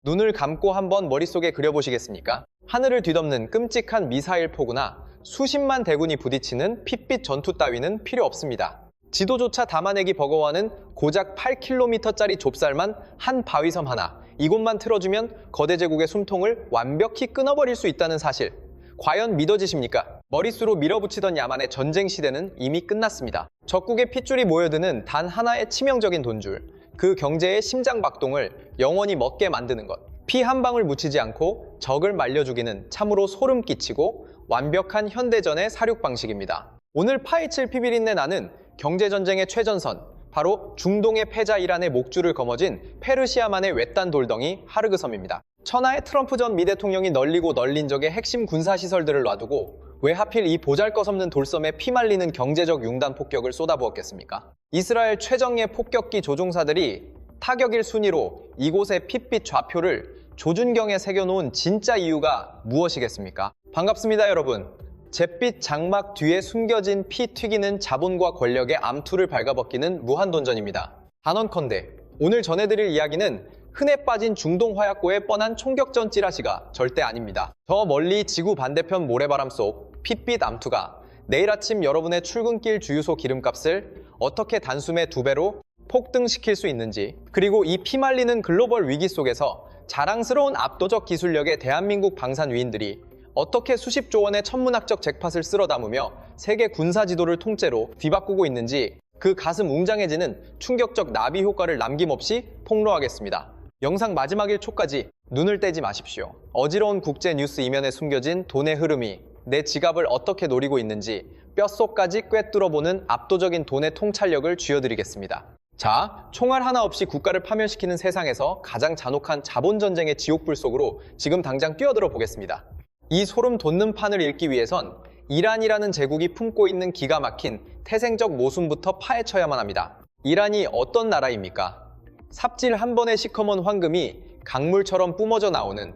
눈을 감고 한번 머릿속에 그려보시겠습니까? 하늘을 뒤덮는 끔찍한 미사일 폭우나 수십만 대군이 부딪히는 핏빛 전투 따위는 필요 없습니다. 지도조차 담아내기 버거워하는 고작 8km짜리 좁쌀만 한 바위섬 하나, 이곳만 틀어주면 거대 제국의 숨통을 완벽히 끊어버릴 수 있다는 사실, 과연 믿어지십니까? 머릿수로 밀어붙이던 야만의 전쟁 시대는 이미 끝났습니다. 적국의 핏줄이 모여드는 단 하나의 치명적인 돈줄, 그 경제의 심장박동을 영원히 멎게 만드는 것. 피 한 방울 묻히지 않고 적을 말려 죽이는 참으로 소름 끼치고 완벽한 현대전의 사륙 방식입니다. 오늘 파헤칠 피비린내 나는 경제전쟁의 최전선, 바로 중동의 패자 이란의 목줄을 거머쥔 페르시아만의 외딴 돌덩이 하르그섬입니다. 천하의 트럼프 전 미 대통령이 널리고 널린 적의 핵심 군사시설들을 놔두고 왜 하필 이 보잘것없는 돌섬에 피말리는 경제적 융단 폭격을 쏟아부었겠습니까? 이스라엘 최정예 폭격기 조종사들이 타격일 순위로 이곳의 핏빛 좌표를 조준경에 새겨놓은 진짜 이유가 무엇이겠습니까? 반갑습니다, 여러분. 잿빛 장막 뒤에 숨겨진 피 튀기는 자본과 권력의 암투를 발가벗기는 무한도전입니다. 단언컨대 오늘 전해드릴 이야기는 흔해 빠진 중동 화약고의 뻔한 총격전 찌라시가 절대 아닙니다. 저 멀리 지구 반대편 모래바람 속 핏빛 암투가 내일 아침 여러분의 출근길 주유소 기름값을 어떻게 단숨에 2배로 폭등시킬 수 있는지, 그리고 이 피말리는 글로벌 위기 속에서 자랑스러운 압도적 기술력의 대한민국 방산위인들이 어떻게 수십조 원의 천문학적 잭팟을 쓸어 담으며 세계 군사 지도를 통째로 뒤바꾸고 있는지, 그 가슴 웅장해지는 충격적 나비 효과를 남김없이 폭로하겠습니다. 영상 마지막 1초까지 눈을 떼지 마십시오. 어지러운 국제 뉴스 이면에 숨겨진 돈의 흐름이 내 지갑을 어떻게 노리고 있는지 뼛속까지 꿰뚫어보는 압도적인 돈의 통찰력을 쥐어드리겠습니다. 자, 총알 하나 없이 국가를 파멸시키는 세상에서 가장 잔혹한 자본전쟁의 지옥불 속으로 지금 당장 뛰어들어 보겠습니다. 이 소름 돋는 판을 읽기 위해선 이란이라는 제국이 품고 있는 기가 막힌 태생적 모순부터 파헤쳐야만 합니다. 이란이 어떤 나라입니까? 삽질 한 번에 시커먼 황금이 강물처럼 뿜어져 나오는,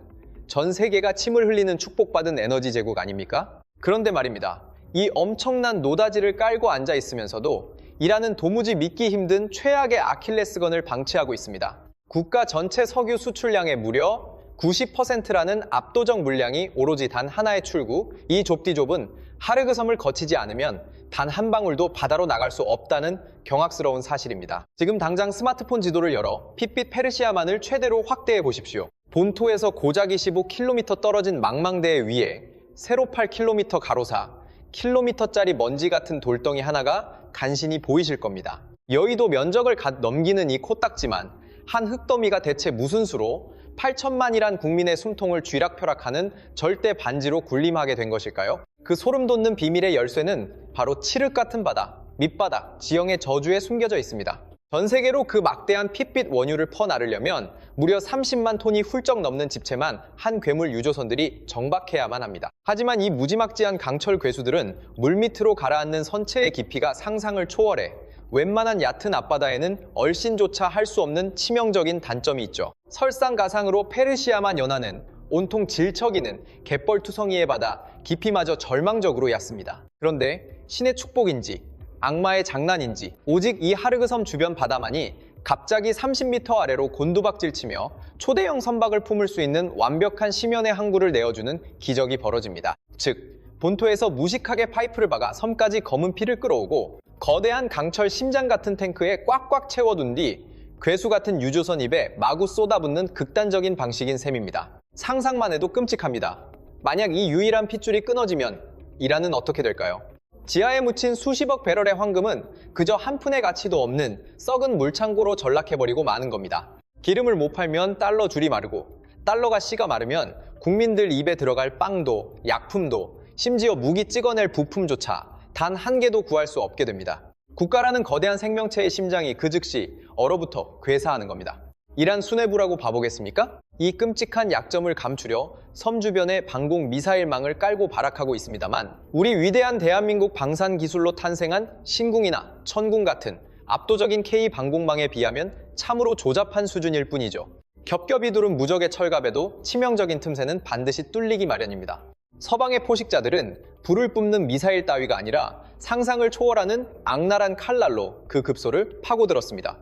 전 세계가 침을 흘리는 축복받은 에너지 제국 아닙니까? 그런데 말입니다. 이 엄청난 노다지를 깔고 앉아 있으면서도 이란은 도무지 믿기 힘든 최악의 아킬레스건을 방치하고 있습니다. 국가 전체 석유 수출량의 무려 90%라는 압도적 물량이 오로지 단 하나의 출구, 이 좁디좁은 하르그섬을 거치지 않으면 단 한 방울도 바다로 나갈 수 없다는 경악스러운 사실입니다. 지금 당장 스마트폰 지도를 열어 핏빛 페르시아만을 최대로 확대해 보십시오. 본토에서 고작 25km 떨어진 망망대해 위에 세로 8km 가로사 킬로미터짜리 먼지 같은 돌덩이 하나가 간신히 보이실 겁니다. 여의도 면적을 갓 넘기는 이 코딱지만 한 흙더미가 대체 무슨 수로 8천만이란 국민의 숨통을 쥐락펴락하는 절대 반지로 군림하게 된 것일까요? 그 소름 돋는 비밀의 열쇠는 바로 칠흑 같은 바다, 밑바닥, 지형의 저주에 숨겨져 있습니다. 전 세계로 그 막대한 핏빛 원유를 퍼나르려면 무려 30만 톤이 훌쩍 넘는 집채만 한 괴물 유조선들이 정박해야만 합니다. 하지만 이 무지막지한 강철 괴수들은 물밑으로 가라앉는 선체의 깊이가 상상을 초월해 웬만한 얕은 앞바다에는 얼씬조차 할 수 없는 치명적인 단점이 있죠. 설상가상으로 페르시아만 연안은 온통 질척이는 갯벌투성이의 바다, 깊이마저 절망적으로 얕습니다. 그런데 신의 축복인지 악마의 장난인지 오직 이 하르그섬 주변 바다만이 갑자기 30m 아래로 곤두박질치며 초대형 선박을 품을 수 있는 완벽한 심연의 항구를 내어주는 기적이 벌어집니다. 즉, 본토에서 무식하게 파이프를 박아 섬까지 검은 피를 끌어오고 거대한 강철 심장 같은 탱크에 꽉꽉 채워둔 뒤 괴수 같은 유조선 입에 마구 쏟아붓는 극단적인 방식인 셈입니다. 상상만 해도 끔찍합니다. 만약 이 유일한 핏줄이 끊어지면 이란은 어떻게 될까요? 지하에 묻힌 수십억 배럴의 황금은 그저 한 푼의 가치도 없는 썩은 물창고로 전락해버리고 마는 겁니다. 기름을 못 팔면 달러 줄이 마르고, 달러가 씨가 마르면 국민들 입에 들어갈 빵도, 약품도, 심지어 무기 찍어낼 부품조차 단 한 개도 구할 수 없게 됩니다. 국가라는 거대한 생명체의 심장이 그 즉시 얼어붙어 괴사하는 겁니다. 이란 수뇌부라고 봐보겠습니까? 이 끔찍한 약점을 감추려 섬 주변에 방공 미사일망을 깔고 발악하고 있습니다만, 우리 위대한 대한민국 방산 기술로 탄생한 신궁이나 천궁 같은 압도적인 K 방공망에 비하면 참으로 조잡한 수준일 뿐이죠. 겹겹이 두른 무적의 철갑에도 치명적인 틈새는 반드시 뚫리기 마련입니다. 서방의 포식자들은 불을 뿜는 미사일 따위가 아니라 상상을 초월하는 악랄한 칼날로 그 급소를 파고들었습니다.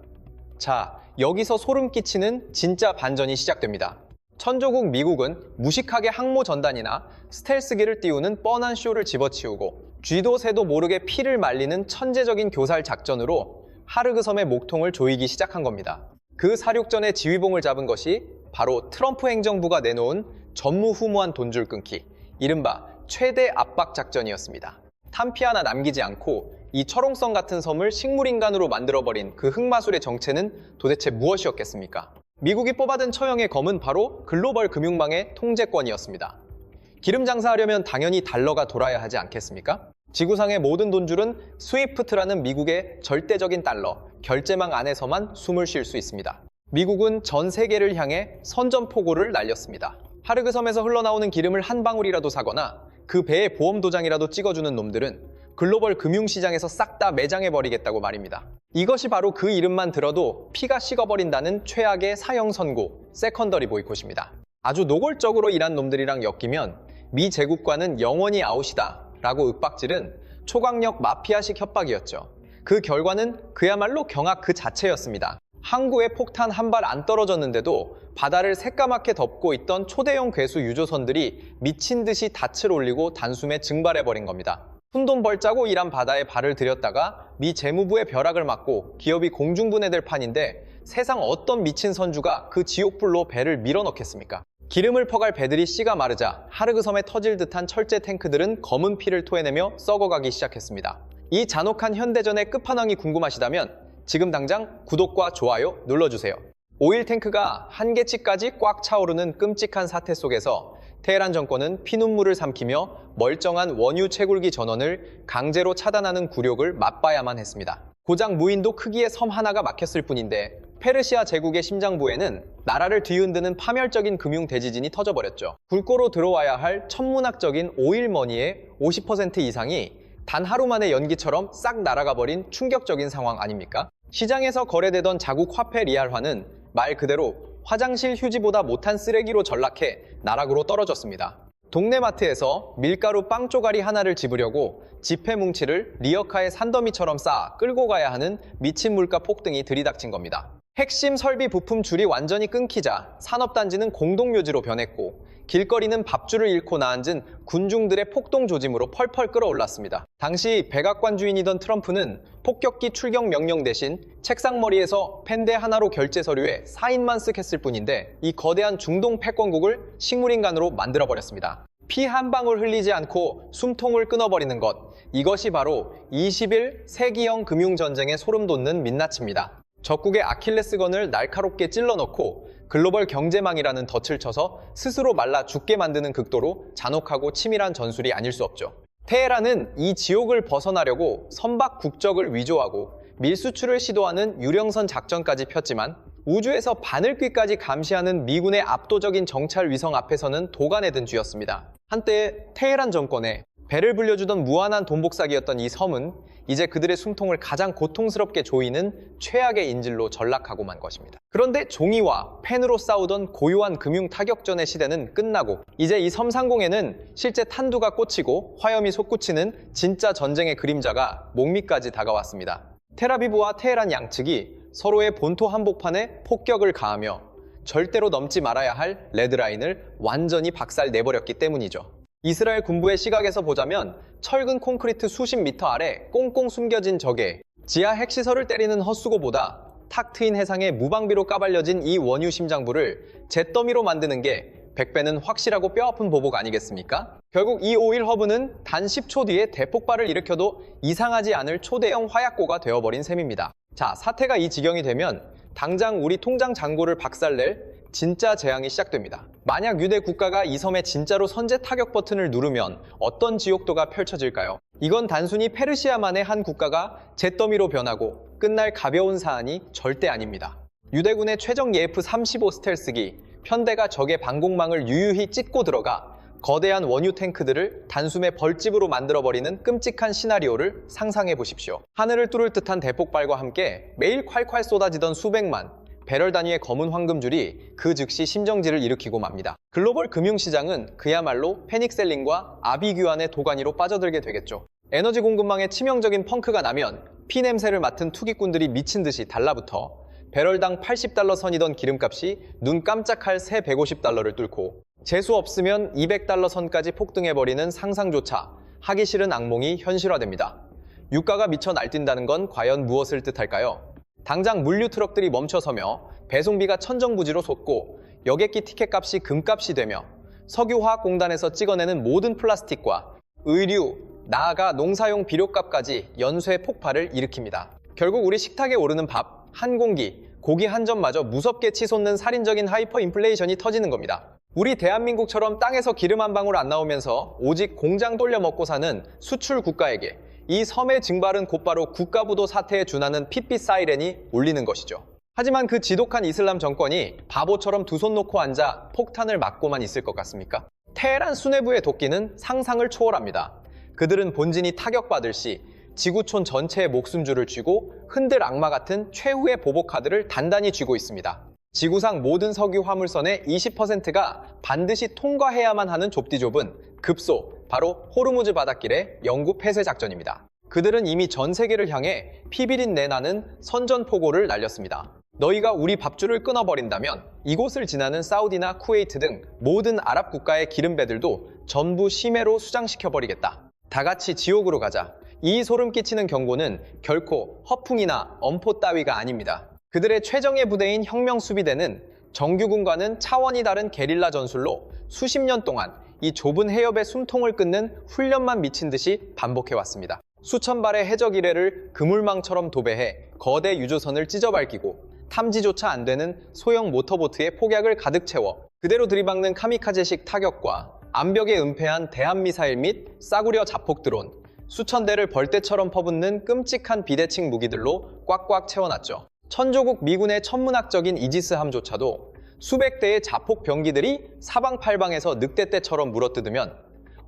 자, 여기서 소름 끼치는 진짜 반전이 시작됩니다. 천조국 미국은 무식하게 항모 전단이나 스텔스기를 띄우는 뻔한 쇼를 집어치우고 쥐도 새도 모르게 피를 말리는 천재적인 교살 작전으로 하르그 섬의 목통을 조이기 시작한 겁니다. 그 사륙전의 지휘봉을 잡은 것이 바로 트럼프 행정부가 내놓은 전무후무한 돈줄 끊기, 이른바 최대 압박 작전이었습니다. 탄피 하나 남기지 않고 이 철옹성 같은 섬을 식물인간으로 만들어버린 그 흑마술의 정체는 도대체 무엇이었겠습니까? 미국이 뽑아든 처형의 검은 바로 글로벌 금융망의 통제권이었습니다. 기름 장사하려면 당연히 달러가 돌아야 하지 않겠습니까? 지구상의 모든 돈줄은 스위프트라는 미국의 절대적인 달러, 결제망 안에서만 숨을 쉴 수 있습니다. 미국은 전 세계를 향해 선전포고를 날렸습니다. 하르그 섬에서 흘러나오는 기름을 한 방울이라도 사거나 그 배에 보험 도장이라도 찍어주는 놈들은 글로벌 금융시장에서 싹 다 매장해버리겠다고 말입니다. 이것이 바로 그 이름만 들어도 피가 식어버린다는 최악의 사형 선고, 세컨더리 보이콧입니다. 아주 노골적으로 일한 놈들이랑 엮이면 미 제국과는 영원히 아웃이다 라고 윽박지른 초강력 마피아식 협박이었죠. 그 결과는 그야말로 경악 그 자체였습니다. 항구에 폭탄 한 발 안 떨어졌는데도 바다를 새까맣게 덮고 있던 초대형 괴수 유조선들이 미친 듯이 닻을 올리고 단숨에 증발해버린 겁니다. 푼돈 벌자고 일한 바다에 발을 들였다가 미 재무부의 벼락을 맞고 기업이 공중분해될 판인데 세상 어떤 미친 선주가 그 지옥불로 배를 밀어넣겠습니까? 기름을 퍼갈 배들이 씨가 마르자 하르그 섬에 터질 듯한 철제 탱크들은 검은 피를 토해내며 썩어가기 시작했습니다. 이 잔혹한 현대전의 끝판왕이 궁금하시다면 지금 당장 구독과 좋아요 눌러주세요. 오일 탱크가 한계치까지 꽉 차오르는 끔찍한 사태 속에서 테헤란 정권은 피눈물을 삼키며 멀쩡한 원유 채굴기 전원을 강제로 차단하는 굴욕을 맛봐야만 했습니다. 고작 무인도 크기의 섬 하나가 막혔을 뿐인데 페르시아 제국의 심장부에는 나라를 뒤흔드는 파멸적인 금융 대지진이 터져버렸죠. 굴꼬로 들어와야 할 천문학적인 오일머니의 50% 이상이 단 하루 만에 연기처럼 싹 날아가 버린 충격적인 상황 아닙니까? 시장에서 거래되던 자국 화폐 리알화는 말 그대로 화장실 휴지보다 못한 쓰레기로 전락해 나락으로 떨어졌습니다. 동네 마트에서 밀가루 빵 쪼가리 하나를 집으려고 지폐 뭉치를 리어카의 산더미처럼 쌓아 끌고 가야 하는 미친 물가 폭등이 들이닥친 겁니다. 핵심 설비 부품 줄이 완전히 끊기자 산업단지는 공동묘지로 변했고 길거리는 밥줄을 잃고 나앉은 군중들의 폭동 조짐으로 펄펄 끓어올랐습니다. 당시 백악관 주인이던 트럼프는 폭격기 출격 명령 대신 책상머리에서 펜대 하나로 결제 서류에 사인만 쓱 했을 뿐인데 이 거대한 중동 패권국을 식물인간으로 만들어버렸습니다. 피 한 방울 흘리지 않고 숨통을 끊어버리는 것, 이것이 바로 21세기형 금융전쟁의 소름 돋는 민낯입니다. 적국의 아킬레스건을 날카롭게 찔러넣고 글로벌 경제망이라는 덫을 쳐서 스스로 말라 죽게 만드는 극도로 잔혹하고 치밀한 전술이 아닐 수 없죠. 테헤란은 이 지옥을 벗어나려고 선박 국적을 위조하고 밀수출을 시도하는 유령선 작전까지 폈지만 우주에서 바늘귀까지 감시하는 미군의 압도적인 정찰 위성 앞에서는 도가내든 쥐였습니다. 한때 테헤란 정권에 배를 불려주던 무한한 돈복사기였던 이 섬은 이제 그들의 숨통을 가장 고통스럽게 조이는 최악의 인질로 전락하고 만 것입니다. 그런데 종이와 펜으로 싸우던 고요한 금융 타격전의 시대는 끝나고 이제 이 섬 상공에는 실제 탄두가 꽂히고 화염이 솟구치는 진짜 전쟁의 그림자가 목미까지 다가왔습니다. 텔아비브와 테헤란 양측이 서로의 본토 한복판에 폭격을 가하며 절대로 넘지 말아야 할 레드라인을 완전히 박살내버렸기 때문이죠. 이스라엘 군부의 시각에서 보자면 철근 콘크리트 수십 미터 아래 꽁꽁 숨겨진 적에 지하 핵시설을 때리는 헛수고보다 탁 트인 해상에 무방비로 까발려진 이 원유 심장부를 잿더미로 만드는 게 100배는 확실하고 뼈아픈 보복 아니겠습니까? 결국 이 오일 허브는 단 10초 뒤에 대폭발을 일으켜도 이상하지 않을 초대형 화약고가 되어버린 셈입니다. 자, 사태가 이 지경이 되면 당장 우리 통장 잔고를 박살낼 진짜 재앙이 시작됩니다. 만약 유대 국가가 이 섬에 진짜로 선제 타격 버튼을 누르면 어떤 지옥도가 펼쳐질까요? 이건 단순히 페르시아만의 한 국가가 잿더미로 변하고 끝날 가벼운 사안이 절대 아닙니다. 유대군의 최정 예프-35 스텔스기, 편대가 적의 방공망을 유유히 찢고 들어가 거대한 원유 탱크들을 단숨에 벌집으로 만들어버리는 끔찍한 시나리오를 상상해 보십시오. 하늘을 뚫을 듯한 대폭발과 함께 매일 콸콸 쏟아지던 수백만, 배럴 단위의 검은 황금줄이 그 즉시 심정지를 일으키고 맙니다. 글로벌 금융시장은 그야말로 패닉셀링과 아비규환의 도가니로 빠져들게 되겠죠. 에너지 공급망에 치명적인 펑크가 나면 피냄새를 맡은 투기꾼들이 미친 듯이 달라붙어 배럴당 80달러 선이던 기름값이 눈 깜짝할 새 150달러를 뚫고 재수 없으면 200달러 선까지 폭등해버리는 상상조차 하기 싫은 악몽이 현실화됩니다. 유가가 미쳐 날뛴다는 건 과연 무엇을 뜻할까요? 당장 물류 트럭들이 멈춰서며 배송비가 천정부지로 솟고 여객기 티켓값이 금값이 되며 석유화학공단에서 찍어내는 모든 플라스틱과 의류, 나아가 농사용 비료값까지 연쇄 폭발을 일으킵니다. 결국 우리 식탁에 오르는 밥, 한 공기, 고기 한 점마저 무섭게 치솟는 살인적인 하이퍼 인플레이션이 터지는 겁니다. 우리 대한민국처럼 땅에서 기름 한 방울 안 나오면서 오직 공장 돌려 먹고 사는 수출 국가에게 이 섬의 증발은 곧바로 국가부도 사태에 준하는 핏빛 사이렌이 울리는 것이죠. 하지만 그 지독한 이슬람 정권이 바보처럼 두 손 놓고 앉아 폭탄을 맞고만 있을 것 같습니까? 테헤란 수뇌부의 도끼는 상상을 초월합니다. 그들은 본진이 타격받을 시 지구촌 전체의 목숨줄을 쥐고 흔들 악마 같은 최후의 보복 카드를 단단히 쥐고 있습니다. 지구상 모든 석유 화물선의 20%가 반드시 통과해야만 하는 좁디좁은 급소, 바로 호르무즈 바닷길의 영구 폐쇄 작전입니다. 그들은 이미 전 세계를 향해 피비린 내나는 선전포고를 날렸습니다. 너희가 우리 밥줄을 끊어버린다면 이곳을 지나는 사우디나 쿠웨이트 등 모든 아랍 국가의 기름배들도 전부 심해로 수장시켜버리겠다. 다 같이 지옥으로 가자. 이 소름 끼치는 경고는 결코 허풍이나 엄포 따위가 아닙니다. 그들의 최정예 부대인 혁명수비대는 정규군과는 차원이 다른 게릴라 전술로 수십 년 동안 이 좁은 해협의 숨통을 끊는 훈련만 미친 듯이 반복해왔습니다. 수천 발의 해적 일해를 그물망처럼 도배해 거대 유조선을 찢어밟기고 탐지조차 안 되는 소형 모터보트에 폭약을 가득 채워 그대로 들이박는 카미카제식 타격과 암벽에 은폐한 대한미사일 및 싸구려 자폭 드론, 수천 대를 벌떼처럼 퍼붓는 끔찍한 비대칭 무기들로 꽉꽉 채워놨죠. 천조국 미군의 천문학적인 이지스함조차도 수백 대의 자폭 병기들이 사방팔방에서 늑대떼처럼 물어뜯으면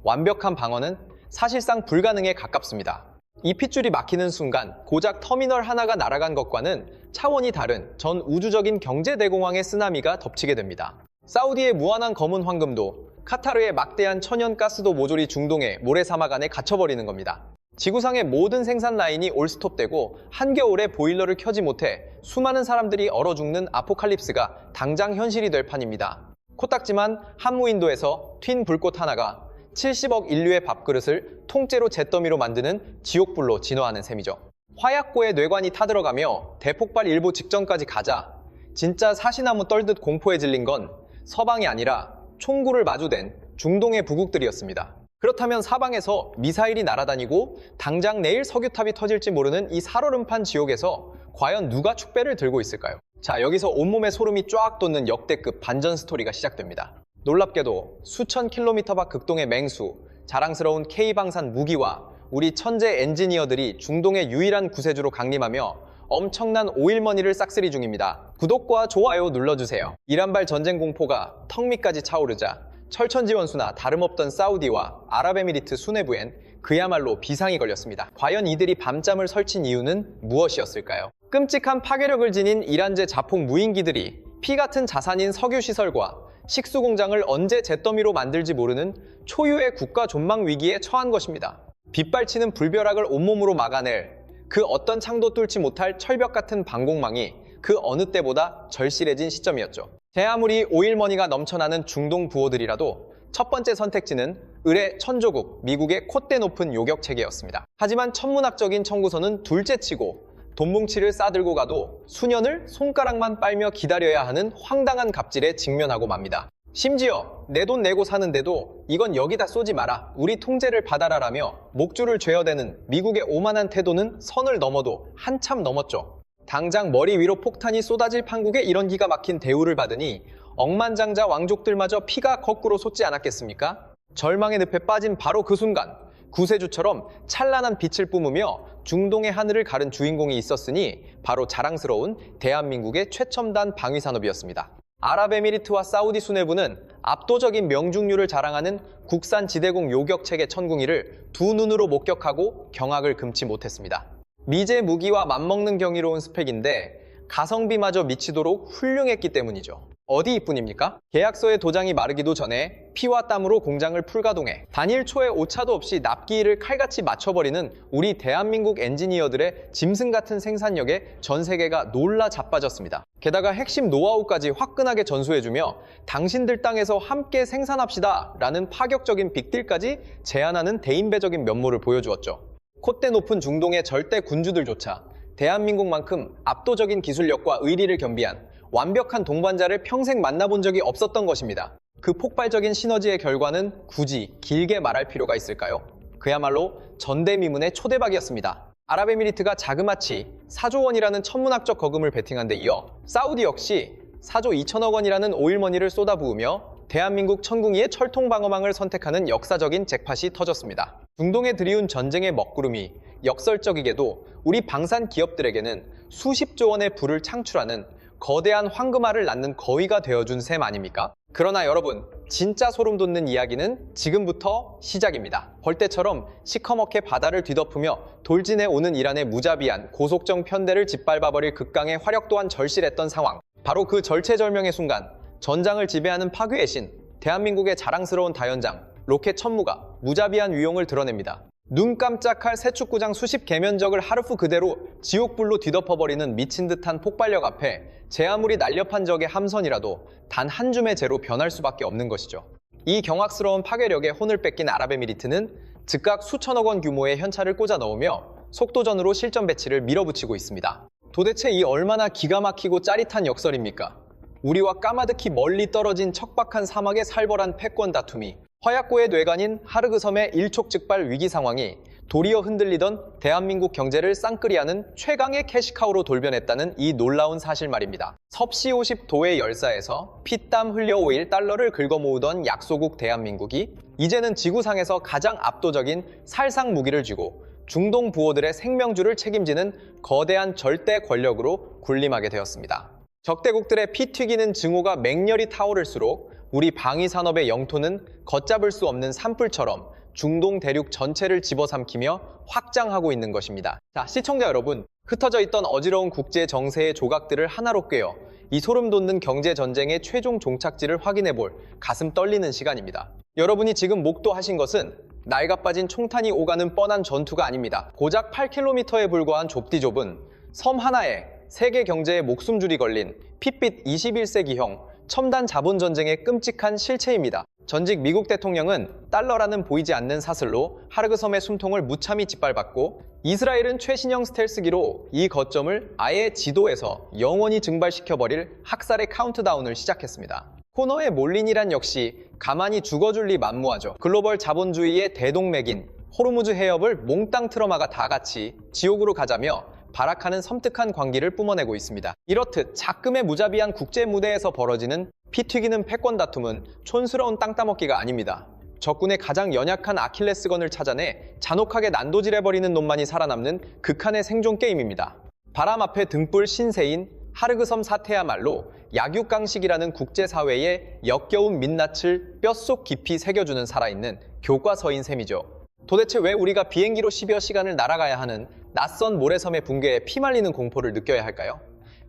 완벽한 방어는 사실상 불가능에 가깝습니다. 이 핏줄이 막히는 순간 고작 터미널 하나가 날아간 것과는 차원이 다른 전 우주적인 경제대공황의 쓰나미가 덮치게 됩니다. 사우디의 무한한 검은 황금도 카타르의 막대한 천연가스도 모조리 중동의 모래사막 안에 갇혀버리는 겁니다. 지구상의 모든 생산 라인이 올스톱되고 한겨울에 보일러를 켜지 못해 수많은 사람들이 얼어 죽는 아포칼립스가 당장 현실이 될 판입니다. 코딱지만 한무인도에서 튄 불꽃 하나가 70억 인류의 밥그릇을 통째로 잿더미로 만드는 지옥불로 진화하는 셈이죠. 화약고에 뇌관이 타들어가며 대폭발 일보 직전까지 가자 진짜 사시나무 떨듯 공포에 질린 건 서방이 아니라 총구를 마주댄 중동의 부국들이었습니다. 그렇다면 사방에서 미사일이 날아다니고 당장 내일 석유탑이 터질지 모르는 이 살얼음판 지옥에서 과연 누가 축배를 들고 있을까요? 자, 여기서 온몸에 소름이 쫙 돋는 역대급 반전 스토리가 시작됩니다. 놀랍게도 수천 킬로미터 밖 극동의 맹수, 자랑스러운 K방산 무기와 우리 천재 엔지니어들이 중동의 유일한 구세주로 강림하며 엄청난 오일머니를 싹쓸이 중입니다. 구독과 좋아요 눌러주세요. 이란발 전쟁 공포가 턱 밑까지 차오르자 철천지원수나 다름없던 사우디와 아랍에미리트 수뇌부엔 그야말로 비상이 걸렸습니다. 과연 이들이 밤잠을 설친 이유는 무엇이었을까요? 끔찍한 파괴력을 지닌 이란제 자폭 무인기들이 피 같은 자산인 석유시설과 식수공장을 언제 잿더미로 만들지 모르는 초유의 국가 존망 위기에 처한 것입니다. 빗발치는 불벼락을 온몸으로 막아낼 그 어떤 창도 뚫지 못할 철벽 같은 방공망이 그 어느 때보다 절실해진 시점이었죠. 제 아무리 오일머니가 넘쳐나는 중동 부호들이라도 첫 번째 선택지는 을의 천조국, 미국의 콧대 높은 요격체계였습니다. 하지만 천문학적인 청구서는 둘째치고 돈뭉치를 싸들고 가도 수년을 손가락만 빨며 기다려야 하는 황당한 갑질에 직면하고 맙니다. 심지어 내 돈 내고 사는데도 이건 여기다 쏘지 마라, 우리 통제를 받아라라며 목줄을 죄어대는 미국의 오만한 태도는 선을 넘어도 한참 넘었죠. 당장 머리 위로 폭탄이 쏟아질 판국에 이런 기가 막힌 대우를 받으니 억만장자 왕족들마저 피가 거꾸로 솟지 않았겠습니까? 절망의 늪에 빠진 바로 그 순간 구세주처럼 찬란한 빛을 뿜으며 중동의 하늘을 가른 주인공이 있었으니 바로 자랑스러운 대한민국의 최첨단 방위산업이었습니다. 아랍에미리트와 사우디 수뇌부는 압도적인 명중률을 자랑하는 국산 지대공 요격체계 천궁이를 두 눈으로 목격하고 경악을 금치 못했습니다. 미제 무기와 맞먹는 경이로운 스펙인데 가성비마저 미치도록 훌륭했기 때문이죠. 어디 이뿐입니까? 계약서의 도장이 마르기도 전에 피와 땀으로 공장을 풀가동해 단일 초의 오차도 없이 납기일을 칼같이 맞춰버리는 우리 대한민국 엔지니어들의 짐승 같은 생산력에 전 세계가 놀라 자빠졌습니다. 게다가 핵심 노하우까지 화끈하게 전수해주며 당신들 땅에서 함께 생산합시다 라는 파격적인 빅딜까지 제안하는 대인배적인 면모를 보여주었죠. 콧대 높은 중동의 절대 군주들조차 대한민국만큼 압도적인 기술력과 의리를 겸비한 완벽한 동반자를 평생 만나본 적이 없었던 것입니다. 그 폭발적인 시너지의 결과는 굳이 길게 말할 필요가 있을까요? 그야말로 전대미문의 초대박이었습니다. 아랍에미리트가 자그마치 4조 원이라는 천문학적 거금을 베팅한 데 이어 사우디 역시 4조 2천억 원이라는 오일머니를 쏟아부으며 대한민국 천궁이의 철통방어망을 선택하는 역사적인 잭팟이 터졌습니다. 중동에 들이운 전쟁의 먹구름이 역설적이게도 우리 방산 기업들에게는 수십조 원의 부를 창출하는 거대한 황금알을 낳는 거위가 되어준 셈 아닙니까? 그러나 여러분, 진짜 소름 돋는 이야기는 지금부터 시작입니다. 벌떼처럼 시커멓게 바다를 뒤덮으며 돌진해 오는 이란의 무자비한 고속정 편대를 짓밟아버릴 극강의 화력 또한 절실했던 상황. 바로 그 절체절명의 순간, 전장을 지배하는 파괴의 신, 대한민국의 자랑스러운 다연장, 로켓 천무가 무자비한 위용을 드러냅니다. 눈 깜짝할 새 축구장 수십 개 면적을 하루프 그대로 지옥불로 뒤덮어버리는 미친 듯한 폭발력 앞에 제 아무리 날렵한 적의 함선이라도 단 한 줌의 재로 변할 수밖에 없는 것이죠. 이 경악스러운 파괴력에 혼을 뺏긴 아랍에미리트는 즉각 수천억 원 규모의 현찰을 꽂아 넣으며 속도전으로 실전 배치를 밀어붙이고 있습니다. 도대체 이 얼마나 기가 막히고 짜릿한 역설입니까? 우리와 까마득히 멀리 떨어진 척박한 사막의 살벌한 패권 다툼이 허약고의 뇌관인 하르그 섬의 일촉즉발 위기 상황이 도리어 흔들리던 대한민국 경제를 쌍끌이하는 최강의 캐시카우로 돌변했다는 이 놀라운 사실 말입니다. 섭씨 50도의 열사에서 피땀 흘려 오일 달러를 긁어모으던 약소국 대한민국이 이제는 지구상에서 가장 압도적인 살상 무기를 쥐고 중동 부호들의 생명줄을 책임지는 거대한 절대 권력으로 군림하게 되었습니다. 적대국들의 피 튀기는 증오가 맹렬히 타오를수록 우리 방위산업의 영토는 걷잡을 수 없는 산불처럼 중동 대륙 전체를 집어삼키며 확장하고 있는 것입니다. 자, 시청자 여러분, 흩어져 있던 어지러운 국제 정세의 조각들을 하나로 꿰어 이 소름 돋는 경제전쟁의 최종 종착지를 확인해볼 가슴 떨리는 시간입니다. 여러분이 지금 목도하신 것은 낡아빠진 총탄이 오가는 뻔한 전투가 아닙니다. 고작 8km에 불과한 좁디좁은 섬 하나에 세계 경제의 목숨줄이 걸린 핏빛 21세기형 첨단 자본 전쟁의 끔찍한 실체입니다. 전직 미국 대통령은 달러라는 보이지 않는 사슬로 하르그 섬의 숨통을 무참히 짓밟았고, 이스라엘은 최신형 스텔스기로 이 거점을 아예 지도에서 영원히 증발시켜버릴 학살의 카운트다운을 시작했습니다. 코너에 몰린 이란 역시 가만히 죽어줄 리 만무하죠. 글로벌 자본주의의 대동맥인 호르무즈 해협을 몽땅 틀어막아 다 같이 지옥으로 가자며 발악하는 섬뜩한 광기를 뿜어내고 있습니다. 이렇듯 작금의 무자비한 국제 무대에서 벌어지는 피 튀기는 패권 다툼은 촌스러운 땅 따먹기가 아닙니다. 적군의 가장 연약한 아킬레스건을 찾아내 잔혹하게 난도질해버리는 놈만이 살아남는 극한의 생존 게임입니다. 바람 앞에 등불 신세인 하르그섬 사태야말로 약육강식이라는 국제사회의 역겨운 민낯을 뼛속 깊이 새겨주는 살아있는 교과서인 셈이죠. 도대체 왜 우리가 비행기로 10여 시간을 날아가야 하는 낯선 모래섬의 붕괴에 피말리는 공포를 느껴야 할까요?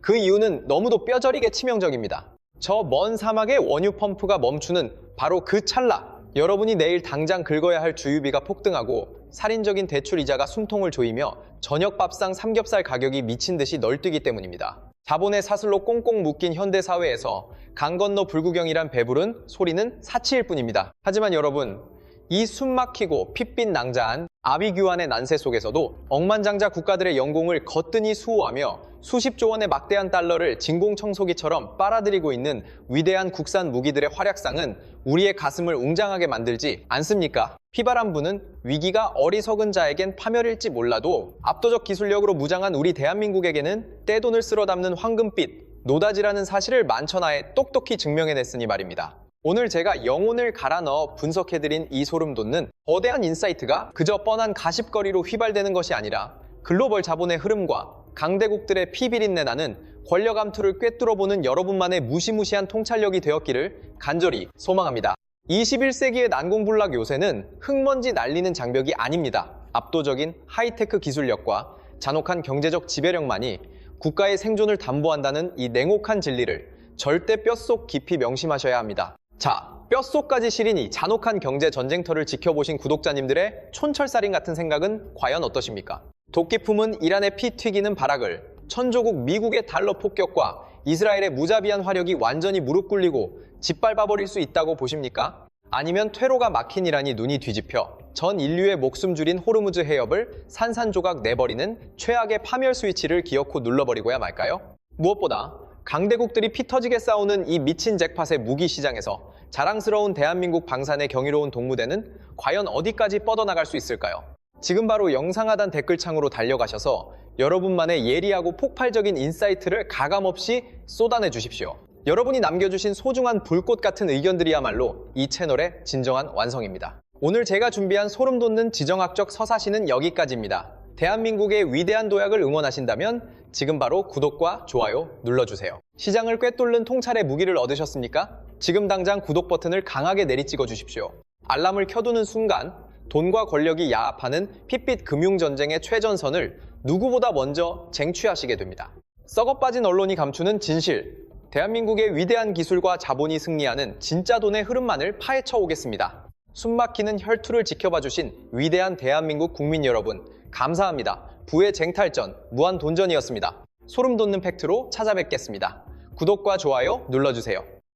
그 이유는 너무도 뼈저리게 치명적입니다. 저 먼 사막의 원유 펌프가 멈추는 바로 그 찰나, 여러분이 내일 당장 긁어야 할 주유비가 폭등하고 살인적인 대출 이자가 숨통을 조이며 저녁 밥상 삼겹살 가격이 미친 듯이 널뛰기 때문입니다. 자본의 사슬로 꽁꽁 묶인 현대사회에서 강 건너 불구경이란 배부른 소리는 사치일 뿐입니다. 하지만 여러분, 이 숨막히고 핏빛 낭자한 아비규환의 난세 속에서도 억만장자 국가들의 영공을 거뜬히 수호하며 수십조 원의 막대한 달러를 진공청소기처럼 빨아들이고 있는 위대한 국산 무기들의 활약상은 우리의 가슴을 웅장하게 만들지 않습니까? 피바람 부는 위기가 어리석은 자에겐 파멸일지 몰라도 압도적 기술력으로 무장한 우리 대한민국에게는 떼돈을 쓸어 담는 황금빛, 노다지라는 사실을 만천하에 똑똑히 증명해냈으니 말입니다. 오늘 제가 영혼을 갈아 넣어 분석해드린 이 소름 돋는 거대한 인사이트가 그저 뻔한 가십거리로 휘발되는 것이 아니라 글로벌 자본의 흐름과 강대국들의 피비린내 나는 권력 암투를 꿰뚫어보는 여러분만의 무시무시한 통찰력이 되었기를 간절히 소망합니다. 21세기의 난공불락 요새는 흙먼지 날리는 장벽이 아닙니다. 압도적인 하이테크 기술력과 잔혹한 경제적 지배력만이 국가의 생존을 담보한다는 이 냉혹한 진리를 절대 뼛속 깊이 명심하셔야 합니다. 자, 뼛속까지 시리니 잔혹한 경제 전쟁터를 지켜보신 구독자님들의 촌철살인 같은 생각은 과연 어떠십니까? 도끼 품은 이란의 피 튀기는 발악을, 천조국 미국의 달러 폭격과 이스라엘의 무자비한 화력이 완전히 무릎 꿇리고 짓밟아버릴 수 있다고 보십니까? 아니면 퇴로가 막힌 이란이 눈이 뒤집혀 전 인류의 목숨 줄인 호르무즈 해협을 산산조각 내버리는 최악의 파멸 스위치를 기어코 눌러버리고야 말까요? 무엇보다 강대국들이 피 터지게 싸우는 이 미친 잭팟의 무기 시장에서 자랑스러운 대한민국 방산의 경이로운 동무대는 과연 어디까지 뻗어나갈 수 있을까요? 지금 바로 영상 하단 댓글창으로 달려가셔서 여러분만의 예리하고 폭발적인 인사이트를 가감없이 쏟아내 주십시오. 여러분이 남겨주신 소중한 불꽃 같은 의견들이야말로 이 채널의 진정한 완성입니다. 오늘 제가 준비한 소름 돋는 지정학적 서사시는 여기까지입니다. 대한민국의 위대한 도약을 응원하신다면 지금 바로 구독과 좋아요 눌러주세요. 시장을 꿰뚫는 통찰의 무기를 얻으셨습니까? 지금 당장 구독 버튼을 강하게 내리찍어 주십시오. 알람을 켜두는 순간 돈과 권력이 야합하는 핏빛 금융전쟁의 최전선을 누구보다 먼저 쟁취하시게 됩니다. 썩어빠진 언론이 감추는 진실, 대한민국의 위대한 기술과 자본이 승리하는 진짜 돈의 흐름만을 파헤쳐 오겠습니다. 숨막히는 혈투를 지켜봐 주신 위대한 대한민국 국민 여러분, 감사합니다. 부의 쟁탈전, 무한돈전이었습니다. 소름 돋는 팩트로 찾아뵙겠습니다. 구독과 좋아요 눌러주세요.